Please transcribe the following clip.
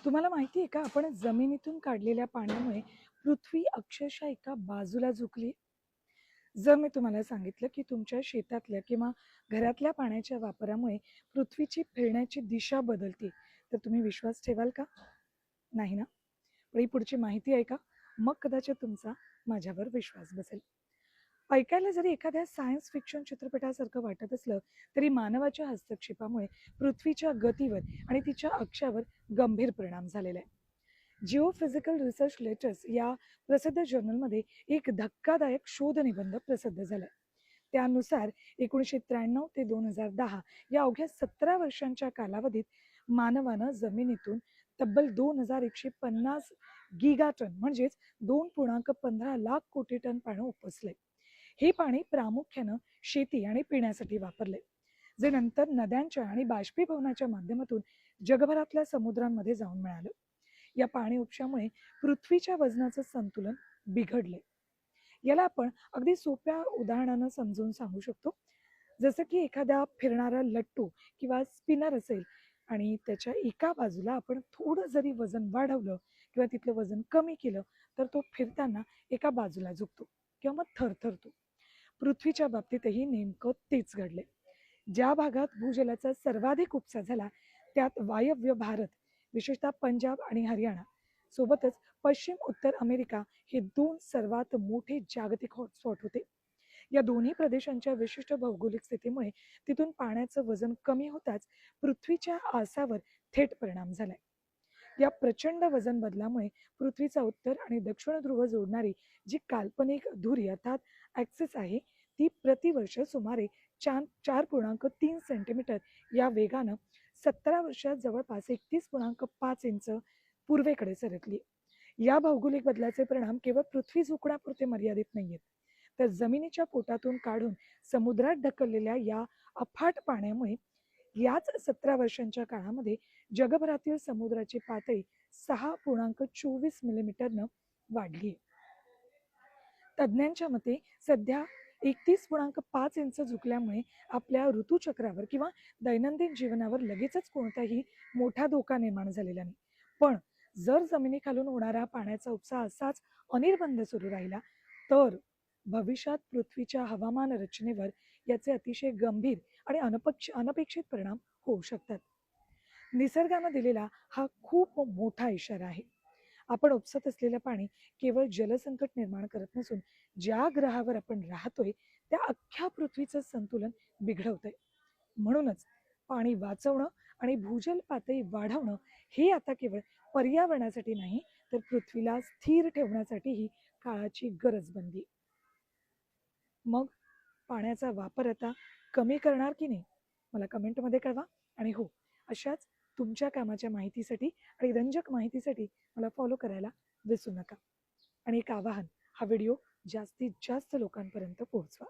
तुम्हाला माहिती आहे का, आपण जमिनीतून काढलेल्या पाण्यामुळे पृथ्वी अक्षरशः एका बाजूला झुकली. जर मी तुम्हाला सांगितलं की तुमच्या शेतातल्या किंवा घरातल्या पाण्याच्या वापरामुळे पृथ्वीची फिरण्याची दिशा बदलते, तर तुम्ही विश्वास ठेवाल का? नाही ना? पण ही पुढची माहिती आहे का? मग कदाचित तुमचा माझ्यावर विश्वास बसेल. ऐकायला जरी एखाद्या सायन्स फिक्शन चित्रपटासारखं वाटत असलं, तरी मानवाच्या हस्तक्षेपामुळे पृथ्वीच्या गतीवर आणि तिच्या अक्षावर गंभीर परिणाम झालेला आहे. जिओफिजिकल रिसर्च लेटर्स या प्रसिद्ध जर्नलमध्ये एक धक्कादायक शोध निबंध प्रसिद्ध झालाय. त्यानुसार 1993 ते 2010 या अवघ्या 17 वर्षांच्या कालावधीत मानवानं जमिनीतून तब्बल 2150 गिगाटन म्हणजेच 2.15 लाख कोटी टन पाणी उपसले. हे पाणी प्रामुख्यानं शेती आणि पिण्यासाठी वापरले, जे नंतर नद्यांच्या आणि बाष्पीभवनाच्या माध्यमातून जगभरातल्या समुद्रांमध्ये जाऊन मिळालं. या पाणी उपशामुळे पृथ्वीच्या वजनाचं संतुलन बिघडले. याला आपण अगदी सोप्या उदाहरणानं समजून सांगू शकतो. जसं की एखादा फिरणारा लट्टू किंवा स्पिनर असेल आणि त्याच्या एका बाजूला आपण थोडं जरी वजन वाढवलं किंवा तिथलं वजन कमी केलं, तर तो फिरताना एका बाजूला झुकतो किंवा मग थरथरतो. पृथ्वीच्या बाबतीतही नेमकं तेच घडले. ज्या भागात भूजलाचा सर्वाधिक उपसा झाला, त्यात वायव्य भारत, विशेषतः पंजाब आणि हरियाणा सोबतच पश्चिम उत्तर अमेरिका हे दोन सर्वात मोठे जागतिक हॉटस्पॉट होते. या दोन्ही प्रदेशांच्या विशिष्ट भौगोलिक स्थितीमुळे तिथून पाण्याचं वजन कमी होताच पृथ्वीच्या आसावर थेट परिणाम झालाय. या प्रचंड वजन बदलामुळे पृथ्वीचा उत्तर आणि दक्षिण ध्रुव जोडणारी जी काल्पनिक धुरी अर्थात ॲक्सिस आहे, ती प्रतिवर्ष सुमारे 4.3 सेंटीमीटर या वेगानं 17 वर्षात जवळपास 31.5 इंच पूर्वेकडे सरकली. या भौगोलिक बदलाचे परिणाम केवळ पृथ्वी झुकण्यापुरते मर्यादित नाहीयेत, तर जमिनीच्या पोटातून काढून समुद्रात ढकललेल्या या अफाट पाण्यामुळे याच 17 वर्षांच्या काळामध्ये जगभरातील समुद्राची पातळी 6.24 मिलीमीटरनं वाढली आहे. तज्ज्ञांच्या मते सध्या 31.5 इंच झुकल्यामुळे आपल्या ऋतुचक्रावर किंवा दैनंदिन जीवनावर लगेचच कोणताही मोठा धोका निर्माण झालेला नाही. पण जर जमिनीखालून होणारा पाण्याचा उपसा असाच अनिर्बंध सुरू राहिला, तर भविष्यात पृथ्वीच्या हवामान रचनेवर याचे अतिशय गंभीर आणि अनपेक्षित परिणाम होऊ शकतात. निसर्गानं दिलेला हा खूप मोठा इशारा आहे. आपण उपसत असलेलं पाणी केवळ जलसंकट निर्माण करत नसून ज्या ग्रहावर आपण राहतोय त्या अख्ख्या पृथ्वीचं संतुलन बिघडवतंय. म्हणूनच पाणी वाचवणं आणि भूजल पातळी वाढवणं हे आता केवळ पर्यावरणासाठी नाही, तर पृथ्वीला स्थिर ठेवण्यासाठीही काळाची गरज बनली. मग पाण्याचा वापर आता कमी करणार की नाही, मला कमेंटमध्ये कळवा. आणि हो, अशाच तुमच्या कामाच्या माहितीसाठी आणि रंजक माहितीसाठी मला फॉलो करायला विसरू नका. आणि एक आवाहन, हा व्हिडिओ जास्तीत जास्त लोकांपर्यंत पोहोचवा.